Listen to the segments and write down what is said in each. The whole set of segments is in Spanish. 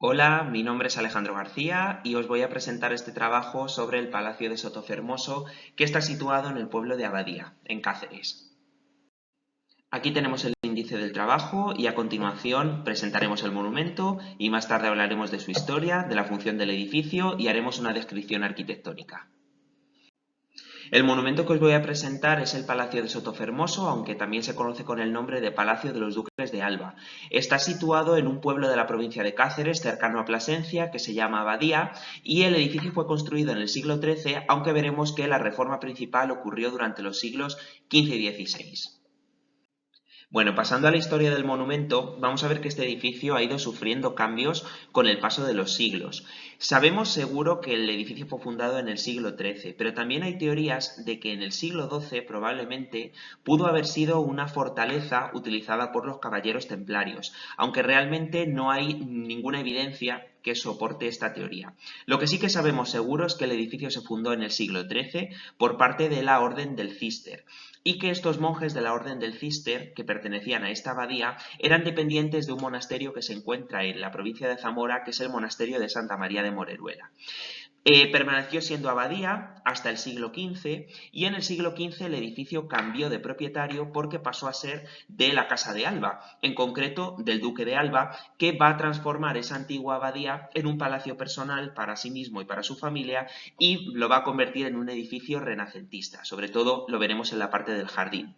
Hola, mi nombre es Alejandro García y os voy a presentar este trabajo sobre el Palacio de Sotofermoso, que está situado en el pueblo de Abadía, en Cáceres. Aquí tenemos el índice del trabajo y a continuación presentaremos el monumento y más tarde hablaremos de su historia, de la función del edificio y haremos una descripción arquitectónica. El monumento que os voy a presentar es el Palacio de Sotofermoso, aunque también se conoce con el nombre de Palacio de los Duques de Alba. Está situado en un pueblo de la provincia de Cáceres, cercano a Plasencia, que se llama Abadía, y el edificio fue construido en el siglo XIII, aunque veremos que la reforma principal ocurrió durante los siglos XV y XVI. Bueno, pasando a la historia del monumento, vamos a ver que este edificio ha ido sufriendo cambios con el paso de los siglos. Sabemos seguro que el edificio fue fundado en el siglo XIII, pero también hay teorías de que en el siglo XII probablemente pudo haber sido una fortaleza utilizada por los caballeros templarios, aunque realmente no hay ninguna evidencia que soporte esta teoría. Lo que sí que sabemos seguro es que el edificio se fundó en el siglo XIII por parte de la Orden del Císter y que estos monjes de la Orden del Císter, que pertenecían a esta abadía, eran dependientes de un monasterio que se encuentra en la provincia de Zamora, que es el monasterio de Santa María de Moreruela. Permaneció siendo abadía hasta el siglo XV y en el siglo XV el edificio cambió de propietario porque pasó a ser de la Casa de Alba, en concreto del Duque de Alba, que va a transformar esa antigua abadía en un palacio personal para sí mismo y para su familia y lo va a convertir en un edificio renacentista. Sobre todo lo veremos en la parte del jardín.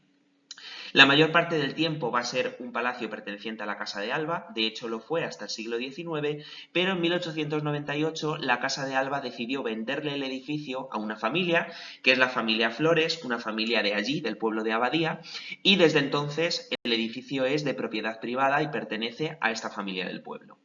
La mayor parte del tiempo va a ser un palacio perteneciente a la Casa de Alba, de hecho lo fue hasta el siglo XIX, pero en 1898 la Casa de Alba decidió venderle el edificio a una familia, que es la familia Flores, una familia de allí, del pueblo de Abadía, y desde entonces el edificio es de propiedad privada y pertenece a esta familia del pueblo.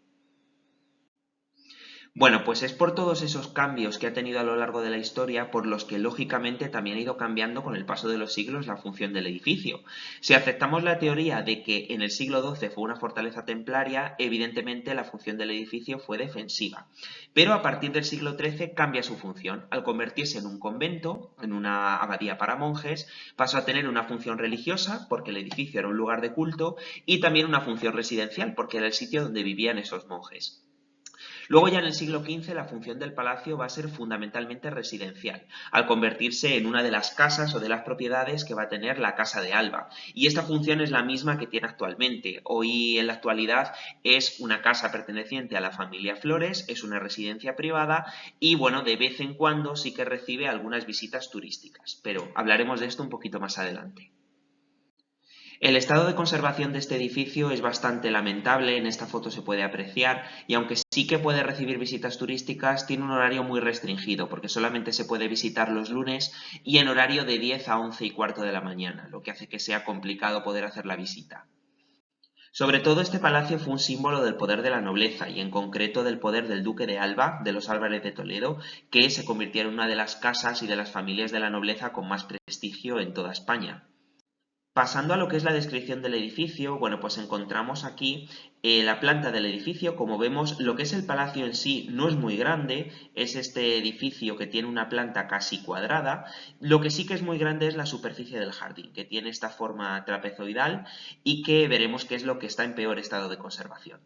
Bueno, pues es por todos esos cambios que ha tenido a lo largo de la historia por los que lógicamente también ha ido cambiando con el paso de los siglos la función del edificio. Si aceptamos la teoría de que en el siglo XII fue una fortaleza templaria, evidentemente la función del edificio fue defensiva. Pero a partir del siglo XIII cambia su función. Al convertirse en un convento, en una abadía para monjes, pasó a tener una función religiosa, porque el edificio era un lugar de culto, y también una función residencial, porque era el sitio donde vivían esos monjes. Luego ya en el siglo XV la función del palacio va a ser fundamentalmente residencial, al convertirse en una de las casas o de las propiedades que va a tener la Casa de Alba. Y esta función es la misma que tiene actualmente. Hoy en la actualidad es una casa perteneciente a la familia Flores, es una residencia privada y bueno, de vez en cuando sí que recibe algunas visitas turísticas, pero hablaremos de esto un poquito más adelante. El estado de conservación de este edificio es bastante lamentable, en esta foto se puede apreciar, y aunque sí que puede recibir visitas turísticas, tiene un horario muy restringido, porque solamente se puede visitar los lunes y en horario de 10 a 11 y cuarto de la mañana, lo que hace que sea complicado poder hacer la visita. Sobre todo este palacio fue un símbolo del poder de la nobleza y en concreto del poder del duque de Alba, de los Álvarez de Toledo, que se convirtió en una de las casas y de las familias de la nobleza con más prestigio en toda España. Pasando a lo que es la descripción del edificio, bueno, pues encontramos aquí la planta del edificio. Como vemos, lo que es el palacio en sí no es muy grande, es este edificio que tiene una planta casi cuadrada. Lo que sí que es muy grande es la superficie del jardín, que tiene esta forma trapezoidal y que veremos que es lo que está en peor estado de conservación.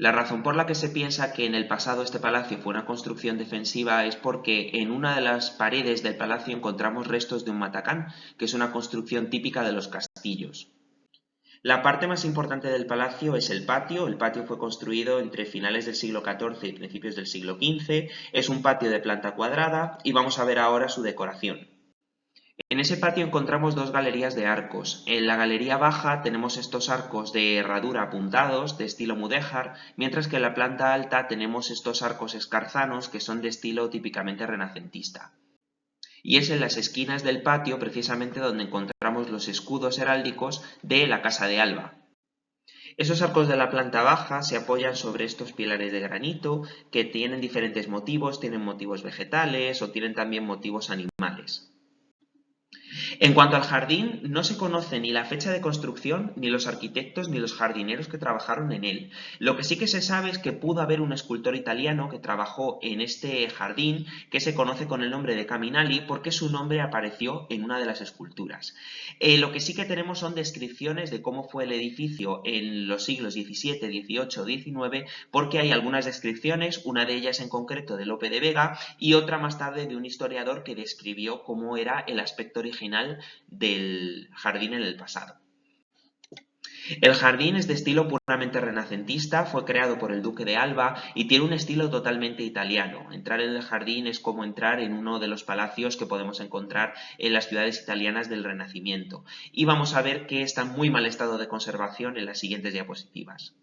La razón por la que se piensa que en el pasado este palacio fue una construcción defensiva es porque en una de las paredes del palacio encontramos restos de un matacán, que es una construcción típica de los castillos. La parte más importante del palacio es el patio. El patio fue construido entre finales del siglo XIV y principios del siglo XV. Es un patio de planta cuadrada y vamos a ver ahora su decoración. En ese patio encontramos dos galerías de arcos. En la galería baja tenemos estos arcos de herradura apuntados, de estilo mudéjar, mientras que en la planta alta tenemos estos arcos escarzanos que son de estilo típicamente renacentista. Y es en las esquinas del patio precisamente donde encontramos los escudos heráldicos de la Casa de Alba. Esos arcos de la planta baja se apoyan sobre estos pilares de granito que tienen diferentes motivos, tienen motivos vegetales o tienen también motivos animales. En cuanto al jardín, no se conoce ni la fecha de construcción, ni los arquitectos, ni los jardineros que trabajaron en él. Lo que sí que se sabe es que pudo haber un escultor italiano que trabajó en este jardín, que se conoce con el nombre de Caminali, porque su nombre apareció en una de las esculturas. Lo que sí que tenemos son descripciones de cómo fue el edificio en los siglos XVII, XVIII, XIX, porque hay algunas descripciones, una de ellas en concreto de Lope de Vega y otra más tarde de un historiador que describió cómo era el aspecto original del jardín en el pasado. El jardín es de estilo puramente renacentista, fue creado por el duque de Alba y tiene un estilo totalmente italiano. Entrar en el jardín es como entrar en uno de los palacios que podemos encontrar en las ciudades italianas del Renacimiento. Y vamos a ver que está en muy mal estado de conservación en las siguientes diapositivas.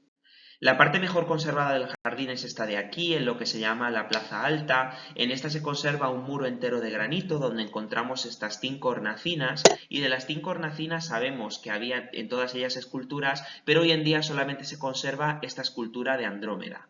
La parte mejor conservada del jardín es esta de aquí, en lo que se llama la Plaza Alta. En esta se conserva un muro entero de granito donde encontramos estas 5 hornacinas y de las 5 hornacinas sabemos que había en todas ellas esculturas, pero hoy en día solamente se conserva esta escultura de Andrómeda.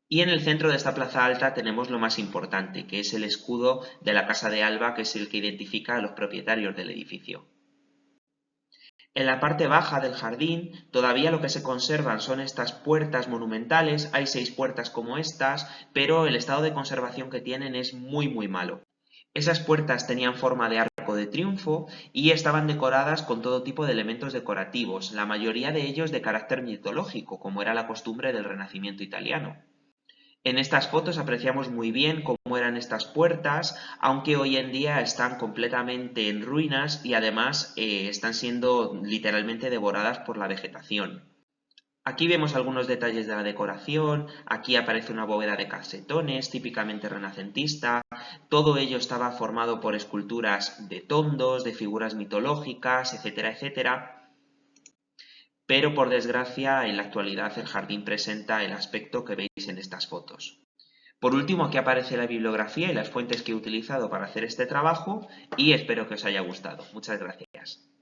Y en el centro de esta plaza alta tenemos lo más importante, que es el escudo de la Casa de Alba, que es el que identifica a los propietarios del edificio. En la parte baja del jardín todavía lo que se conservan son estas puertas monumentales, hay 6 puertas como estas, pero el estado de conservación que tienen es muy malo. Esas puertas tenían forma de arco de triunfo y estaban decoradas con todo tipo de elementos decorativos, la mayoría de ellos de carácter mitológico, como era la costumbre del Renacimiento italiano. En estas fotos apreciamos muy bien cómo eran estas puertas, aunque hoy en día están completamente en ruinas y además están siendo literalmente devoradas por la vegetación. Aquí vemos algunos detalles de la decoración, aquí aparece una bóveda de casetones típicamente renacentista, todo ello estaba formado por esculturas de tondos, de figuras mitológicas, etcétera, etcétera. Pero por desgracia en la actualidad el jardín presenta el aspecto que veis en estas fotos. Por último, aquí aparece la bibliografía y las fuentes que he utilizado para hacer este trabajo y espero que os haya gustado. Muchas gracias.